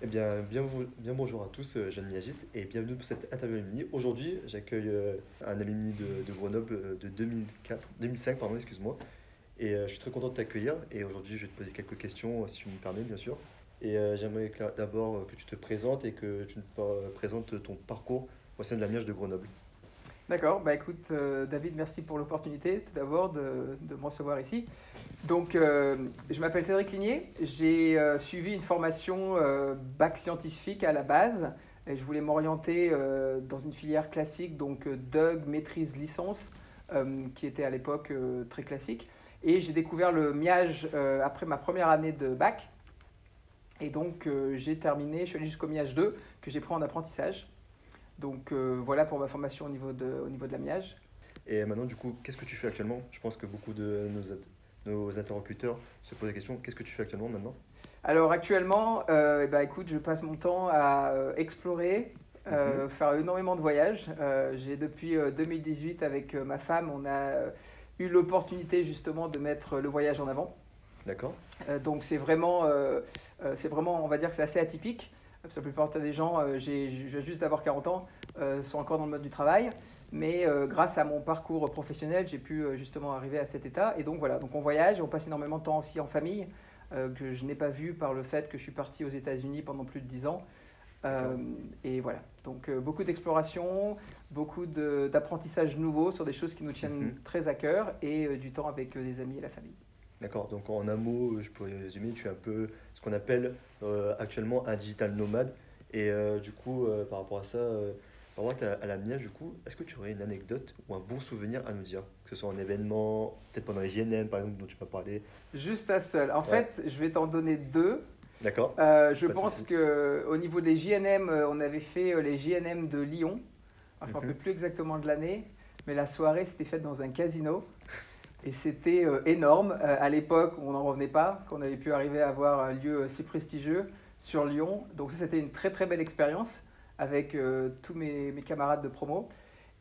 Eh bien bonjour à tous, Jeanne Miagiste, et bienvenue pour cette interview Alumni. Aujourd'hui, j'accueille un alumni de Grenoble de 2005, pardon, excuse-moi. Et je suis très content de t'accueillir. Et aujourd'hui, je vais te poser quelques questions, si tu me permets, bien sûr. Et j'aimerais d'abord que tu te présentes et que tu présentes ton parcours au sein de la Miage de Grenoble. D'accord, bah écoute David, merci pour l'opportunité tout d'abord de me recevoir ici. Donc je m'appelle Cédric Ligné, j'ai suivi une formation bac scientifique à la base et je voulais m'orienter dans une filière classique, donc DUG, maîtrise, licence, qui était à l'époque très classique. Et j'ai découvert le MIAGE après ma première année de bac et donc j'ai terminé, je suis allé jusqu'au MIAGE 2 que j'ai pris en apprentissage. Donc voilà pour ma formation au niveau de la MIAGE. Et maintenant, du coup, qu'est-ce que tu fais actuellement? Je pense que beaucoup de nos interlocuteurs se posent la question, qu'est-ce que tu fais actuellement maintenant? Alors actuellement, eh ben, écoute, je passe mon temps à explorer, Mhm. faire énormément de voyages. J'ai depuis 2018 avec ma femme, on a eu l'opportunité justement de mettre le voyage en avant. D'accord? Donc c'est vraiment, on va dire que c'est assez atypique. Parce que la plupart des gens, je viens juste d'avoir 40 ans, sont encore dans le mode du travail. Mais grâce à mon parcours professionnel, j'ai pu justement arriver à cet état. Et donc voilà, donc on voyage, on passe énormément de temps aussi en famille, que je n'ai pas vu par le fait que je suis parti aux États-Unis pendant plus de 10 ans. Euh, D'accord. et voilà, donc beaucoup d'exploration, d'apprentissage nouveau sur des choses qui nous tiennent Mhm. très à cœur et du temps avec des amis et la famille. D'accord, donc en un mot, je pourrais résumer, tu es un peu ce qu'on appelle actuellement un digital nomade. Et du coup, par rapport à ça, par rapport à la mienne, du coup, est-ce que tu aurais une anecdote ou un bon souvenir à nous dire? Que ce soit un événement, peut-être pendant les JNM par exemple, dont tu m'as parlé. Juste à seul. En Ouais, fait, je vais t'en donner deux. d'accord, Je pas de pense souci. que au niveau des JNM, on avait fait les JNM de Lyon. Alors, je ne me rappelle Mhm. plus exactement de l'année, mais la soirée s'était faite dans un casino et c'était énorme. À l'époque, on n'en revenait pas, qu'on avait pu arriver à avoir un lieu si prestigieux sur Lyon. Donc ça, c'était une très très belle expérience avec tous mes camarades de promo.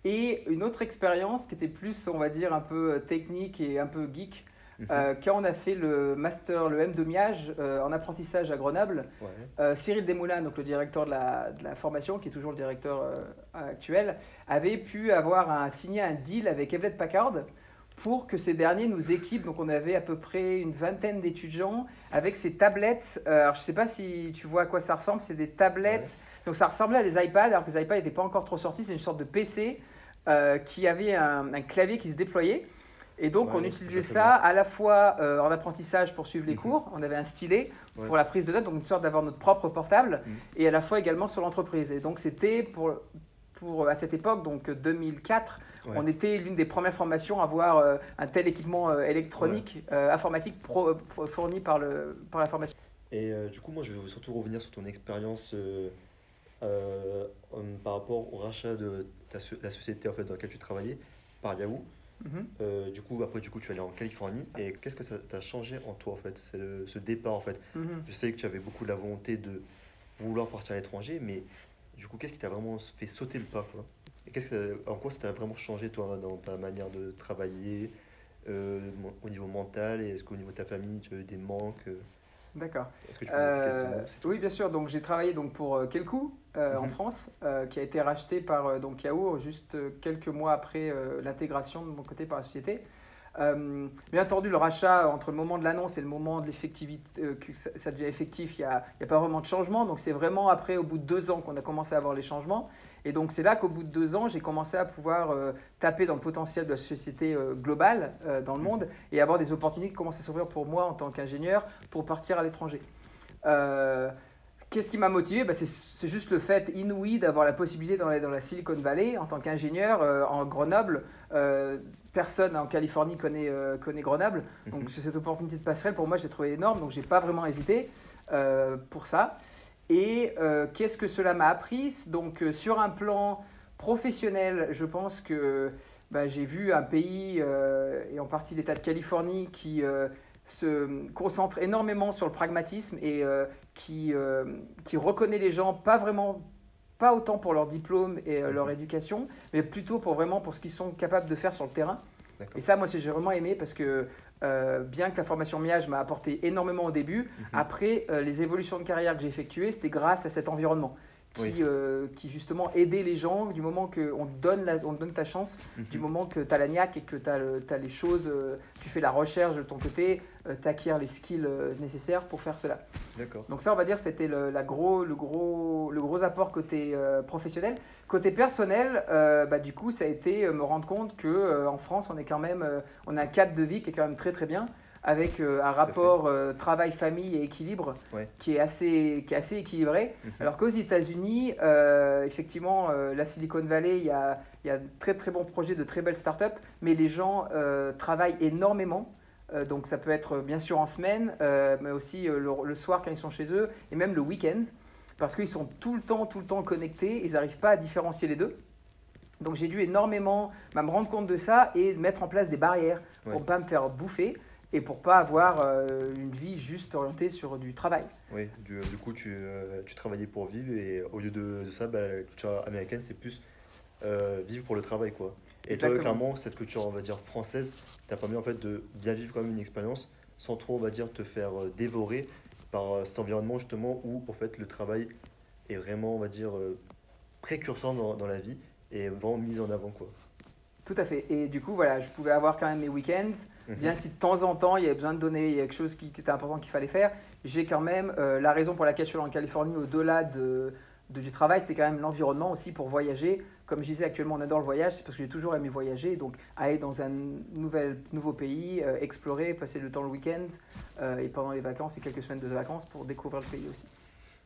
Et une autre expérience qui était plus, on va dire, un peu technique et un peu geek, Mhm. quand on a fait le master, le M de Miage en apprentissage à Grenoble, Ouais, Cyril Desmoulins, donc le directeur de la formation, qui est toujours le directeur actuel, avait pu signer un deal avec Hewlett Packard pour que ces derniers nous équipent. Donc on avait à peu près une vingtaine d'étudiants avec ces tablettes. Alors je ne sais pas si tu vois à quoi ça ressemble, c'est des ouais, tablettes. Donc ça ressemblait à des iPads, alors que les iPads n'étaient pas encore trop sortis. C'est une sorte de PC qui avait un clavier qui se déployait. Et donc, on ouais, je utilisait vois très ça bien. à la fois en apprentissage pour suivre les Mhm. cours. On avait un stylet Ouais. pour la prise de notes, donc une sorte d'avoir notre propre portable, Mhm. et à la fois également sur l'entreprise. Et donc, c'était à cette époque, donc 2004, Ouais, on était l'une des premières formations à avoir un tel équipement ouais. électronique, informatique fourni par la formation. Et du coup, moi, je vais surtout revenir sur ton expérience par rapport au rachat de la société en fait, dans laquelle tu travaillais par Yahoo. Mhm. Du coup, après, du coup, tu es allé en Californie. Et qu'est-ce que ça t'a changé en toi, en fait, ce départ, en fait? Mhm. Je sais que tu avais beaucoup la volonté de vouloir partir à l'étranger, mais du coup, qu'est-ce qui t'a vraiment fait sauter le pas, quoi? Et en quoi ça t'a vraiment changé, toi, dans ta manière de travailler, au niveau mental, et est-ce qu'au niveau de ta famille, tu as eu des manques? D'accord. Est-ce que tu peux m'expliquer quelques mots, c'est tout? Oui, bien sûr. Donc, j'ai travaillé donc pour Kelkoo en Mhm. France, qui a été racheté par donc Yahoo juste quelques mois après l'intégration de mon côté par la société. Bien entendu, le rachat entre le moment de l'annonce et le moment de l'effectivité, que ça devient effectif, il y a pas vraiment de changement. Donc, c'est vraiment après, au bout de 2 ans, qu'on a commencé à avoir les changements. Et donc, c'est là qu'au bout de 2 ans, j'ai commencé à pouvoir taper dans le potentiel de la société globale dans le monde Mhm. et avoir des opportunités qui commençaient à s'ouvrir pour moi en tant qu'ingénieur pour partir à l'étranger. Euh, Qu'est-ce qui m'a motivé? C'est juste le fait inouï d'avoir la possibilité dans la Silicon Valley en tant qu'ingénieur en Grenoble. Personne en Californie connaît Grenoble. Donc Mhm. cette opportunité de passerelle, pour moi, je l'ai trouvée énorme. Donc j'ai pas vraiment hésité pour ça. Et qu'est-ce que cela m'a appris? Donc sur un plan professionnel, je pense que j'ai vu un pays, et en partie l'État de Californie, qui se concentre énormément sur le pragmatisme et qui reconnaît les gens pas vraiment, pas autant pour leur diplôme et leur Mhm. éducation, mais plutôt pour vraiment pour ce qu'ils sont capables de faire sur le terrain. Et D'accord. ça, moi, j'ai vraiment aimé parce que bien que la formation MIAGE m'a apporté énormément au début, après, les évolutions de carrière que j'ai effectuées, c'était grâce à cet environnement qui justement aidait les gens du moment qu'on on te donne ta chance, du moment que tu as la niaque et que tu as les choses, tu fais la recherche de ton côté, tu acquiers les skills nécessaires pour faire cela. D'accord. Donc ça, on va dire, c'était le gros apport côté professionnel. Côté personnel, du coup, ça a été me rendre compte qu'en France, on est quand même, on a un cadre de vie qui est quand même très très bien, avec un rapport travail-famille et équilibre qui est assez équilibré. Alors qu'aux États-Unis, effectivement, la Silicon Valley, il y a de très très bons projets, de très belles startups, mais les gens travaillent énormément. Donc ça peut être bien sûr en semaine, mais aussi le soir quand ils sont chez eux, et même le week-end, parce qu'ils sont tout le temps connectés, ils n'arrivent pas à différencier les deux. Donc j'ai dû énormément me rendre compte de ça et mettre en place des barrières pour ne pas me faire bouffer et pour ne pas avoir une vie juste orientée sur du travail. Oui, du coup, tu travaillais pour vivre et au lieu de ça, la culture américaine, c'est plus vivre pour le travail, quoi. Et toi, clairement, cette culture, on va dire, française, t'a permis en fait de bien vivre quand même une expérience sans trop, on va dire, te faire dévorer par cet environnement justement où en fait le travail est vraiment, on va dire, précurseur dans la vie et vraiment mis en avant, quoi. Tout à fait. Et du coup, voilà, je pouvais avoir quand même mes week-ends. Bien si de temps en temps, il y avait besoin de donner, il y a quelque chose qui était important qu'il fallait faire, j'ai quand même, la raison pour laquelle je suis allé en Californie au-delà du travail, c'était quand même l'environnement aussi pour voyager. Comme je disais, actuellement, on adore le voyage, c'est parce que j'ai toujours aimé voyager. Donc, aller dans un nouveau pays, explorer, passer le temps le week-end et pendant les vacances et quelques semaines de vacances pour découvrir le pays aussi.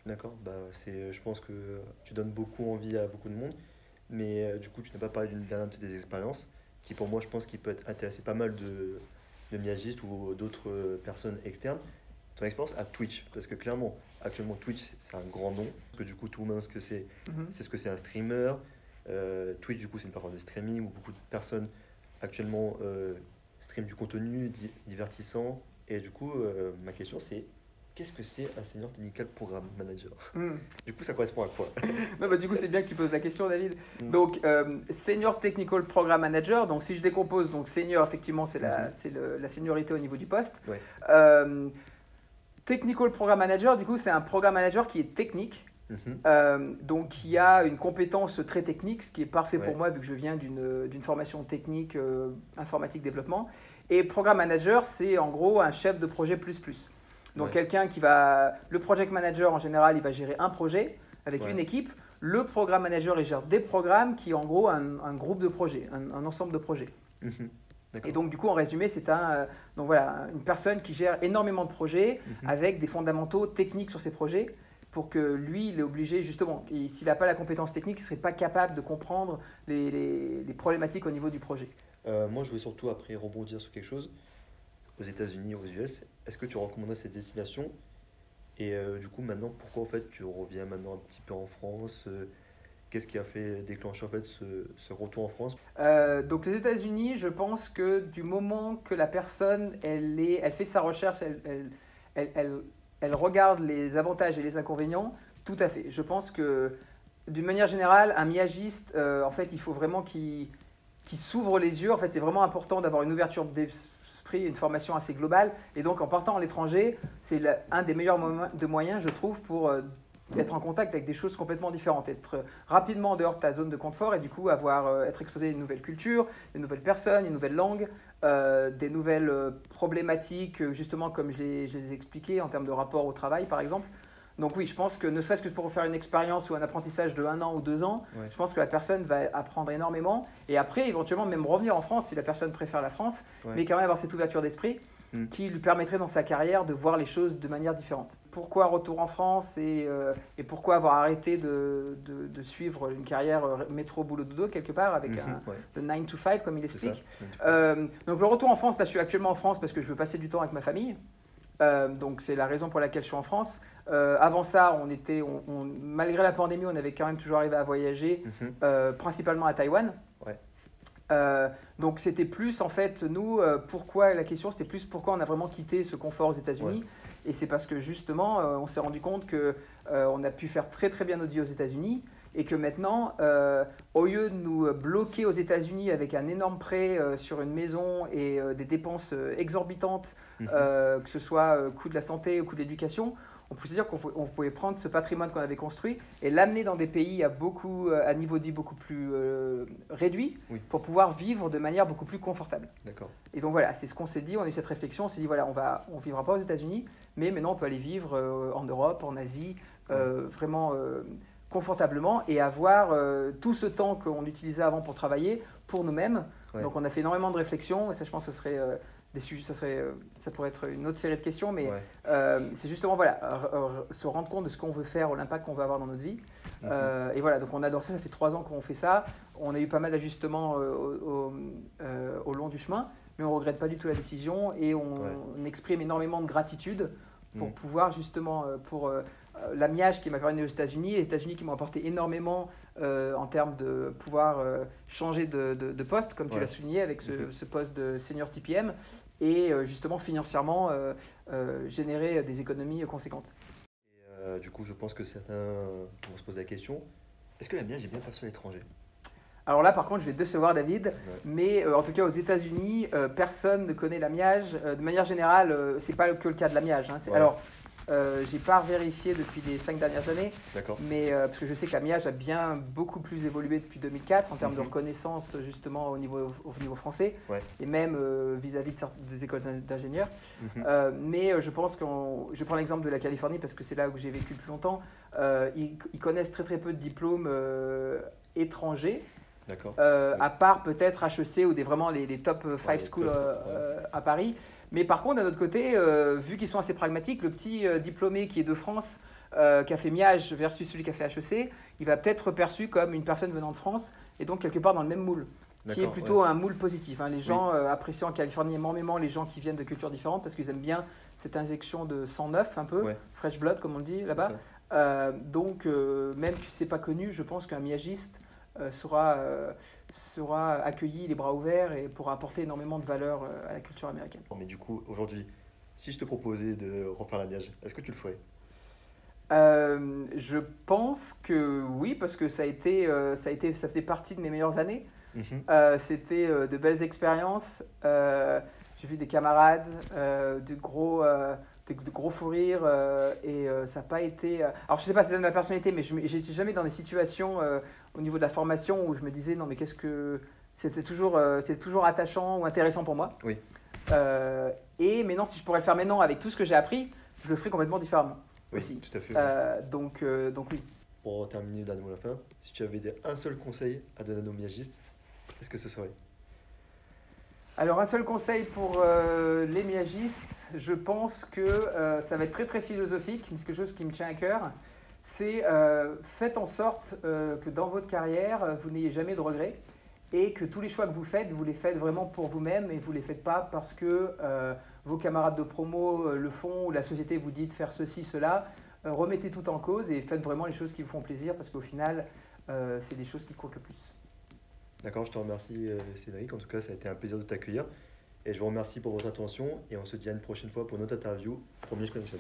D'accord, je pense que tu donnes beaucoup envie à beaucoup de monde, mais du coup, tu n'as pas parlé d'une dernière de tes expériences qui, pour moi, je pense qu'il peut intéresser pas mal de miagistes ou d'autres personnes externes. Ton expérience à Twitch, parce que clairement, actuellement, Twitch, c'est un grand nom, parce que du coup, tout le monde sait ce que c'est, c'est ce que c'est un streamer. Twitch, du coup, c'est une plateforme de streaming où beaucoup de personnes actuellement streament du contenu divertissant. Et du coup, ma question, c'est qu'est-ce que c'est un Senior Technical Program Manager? Du coup, ça correspond à quoi? Non, du coup, c'est bien que tu poses la question, David. Donc, Senior Technical Program Manager, donc si je décompose, donc Senior, effectivement, c'est la seniorité au niveau du poste. Technical Program Manager, du coup, c'est un Program Manager qui est technique. Donc qui a une compétence très technique, ce qui est parfait pour moi vu que je viens d'une formation technique informatique développement. Et Program Manager, c'est en gros un chef de projet plus. Donc quelqu'un qui va... Le Project Manager, en général, il va gérer un projet avec une équipe. Le Program Manager, il gère des programmes qui, en gros, un groupe de projets, un ensemble de projets. Et donc, du coup, en résumé, c'est une personne qui gère énormément de projets avec des fondamentaux techniques sur ces projets pour que lui, il est obligé, justement, s'il n'a pas la compétence technique, il ne serait pas capable de comprendre les problématiques au niveau du projet. Moi, je voulais surtout après rebondir sur quelque chose. Aux États-Unis, aux US, est-ce que tu recommanderais cette destination? Et du coup, maintenant, pourquoi en fait tu reviens maintenant un petit peu en France? Qu'est-ce qui a fait déclencher en fait ce retour en France? Donc les États-Unis, je pense que du moment que la personne elle fait sa recherche, elle regarde les avantages et les inconvénients, tout à fait. Je pense que d'une manière générale, un miagiste, en fait, il faut vraiment qu'il s'ouvre les yeux. En fait, c'est vraiment important d'avoir une ouverture d'esprit, une formation assez globale. Et donc, en partant à l'étranger, c'est un des meilleurs moyens, je trouve, pour être en contact avec des choses complètement différentes, être rapidement en dehors de ta zone de confort et du coup être exposé à une nouvelle culture, une nouvelle personne, une nouvelle langue, des nouvelles problématiques, justement comme je les ai expliquées en termes de rapport au travail par exemple. Donc oui, je pense que ne serait-ce que pour faire une expérience ou un apprentissage de 1 an ou 2 ans, je pense que la personne va apprendre énormément et après éventuellement même revenir en France si la personne préfère la France, mais quand même avoir cette ouverture d'esprit qui lui permettrait dans sa carrière de voir les choses de manière différente. Pourquoi retour en France et pourquoi avoir arrêté de suivre une carrière métro boulot dodo quelque part avec le 9 to 5 comme il explique. Donc le retour en France, là je suis actuellement en France parce que je veux passer du temps avec ma famille. Donc c'est la raison pour laquelle je suis en France. Avant ça, malgré la pandémie, on avait quand même toujours arrivé à voyager, principalement à Taïwan. Donc c'était plus en fait nous, la question c'était plus pourquoi on a vraiment quitté ce confort aux États-Unis. Et c'est parce que justement on s'est rendu compte que on a pu faire très très bien notre vie aux États-Unis et que maintenant, au lieu de nous bloquer aux États-Unis avec un énorme prêt sur une maison et des dépenses exorbitantes, que ce soit coût de la santé ou coût de l'éducation, on peut se dire qu'on pouvait prendre ce patrimoine qu'on avait construit et l'amener dans des pays à niveau de vie beaucoup plus réduit pour pouvoir vivre de manière beaucoup plus confortable. D'accord. Et donc voilà, c'est ce qu'on s'est dit, on a eu cette réflexion, on s'est dit voilà, on vivra pas aux États-Unis, mais maintenant on peut aller vivre en Europe, en Asie, vraiment confortablement et avoir tout ce temps qu'on utilisait avant pour travailler pour nous-mêmes. Ouais. Donc on a fait énormément de réflexions et ça je pense que ce serait des sujets, ça pourrait être une autre série de questions, mais c'est justement voilà, se rendre compte de ce qu'on veut faire, ou l'impact qu'on veut avoir dans notre vie. Et voilà, donc on adore ça, ça fait 3 ans qu'on fait ça. On a eu pas mal d'ajustements au long du chemin, mais on ne regrette pas du tout la décision et on exprime énormément de gratitude pour pouvoir justement, pour la Miage qui m'a permis d'aller aux États-Unis, les États-Unis qui m'ont apporté énormément en termes de pouvoir changer de poste, comme tu l'as souligné, avec ce poste de senior TPM, et justement financièrement générer des économies conséquentes. Et, du coup, je pense que certains vont se poser la question, est-ce que la Miage est bien perçue à l'étranger? Alors là, par contre, je vais te décevoir, David, mais en tout cas aux États-Unis, personne ne connaît la Miage. De manière générale, c'est pas que le cas de la Miage. Hein. Alors, j'ai pas vérifié depuis les 5 dernières années, mais parce que je sais que la Miage a beaucoup plus évolué depuis 2004 en termes de reconnaissance justement au niveau français et même vis-à-vis des écoles d'ingénieurs. Mais je pense je prends l'exemple de la Californie parce que c'est là où j'ai vécu le plus longtemps. Ils connaissent très très peu de diplômes étrangers. À part peut-être HEC ou vraiment les top 5 schools à Paris. Mais par contre, d'un autre côté, vu qu'ils sont assez pragmatiques, le petit diplômé qui est de France, qui a fait Miage versus celui qui a fait HEC, il va peut-être être perçu comme une personne venant de France et donc quelque part dans le même moule, qui est plutôt un moule positif. Hein. Les gens apprécient en Californie énormément les gens qui viennent de cultures différentes parce qu'ils aiment bien cette injection de sang neuf, un peu, fresh blood comme on le dit là-bas. Donc, même si ce n'est pas connu, je pense qu'un miagiste sera accueilli les bras ouverts et pourra apporter énormément de valeur à la culture américaine. Mais du coup, aujourd'hui, si je te proposais de refaire la Miage, est-ce que tu le ferais? Je pense que oui, parce que ça faisait partie de mes meilleures années. C'était de belles expériences. J'ai vu des camarades, de gros fous rires et ça n'a pas été... Alors je sais pas, c'est de ma personnalité, mais j'étais jamais dans des situations au niveau de la formation où je me disais non mais c'était toujours attachant ou intéressant pour moi. Et maintenant, si je pourrais le faire maintenant avec tout ce que j'ai appris, je le ferais complètement différemment. Aussi. Tout à fait. Donc oui. Pour terminer le dernier mot à la fin, si tu avais un seul conseil à donner à nos miagistes, qu'est-ce que ce serait? Alors un seul conseil pour les miagistes, je pense que ça va être très très philosophique, c'est quelque chose qui me tient à cœur. C'est faites en sorte que dans votre carrière, vous n'ayez jamais de regrets et que tous les choix que vous les faites vraiment pour vous-même et vous ne les faites pas parce que vos camarades de promo le font ou la société vous dit de faire ceci, cela. Remettez tout en cause et faites vraiment les choses qui vous font plaisir parce qu'au final, c'est les choses qui comptent le plus. D'accord, je te remercie Cédric. En tout cas, ça a été un plaisir de t'accueillir. Et je vous remercie pour votre attention et on se dit à une prochaine fois pour notre interview pour Miage Connection.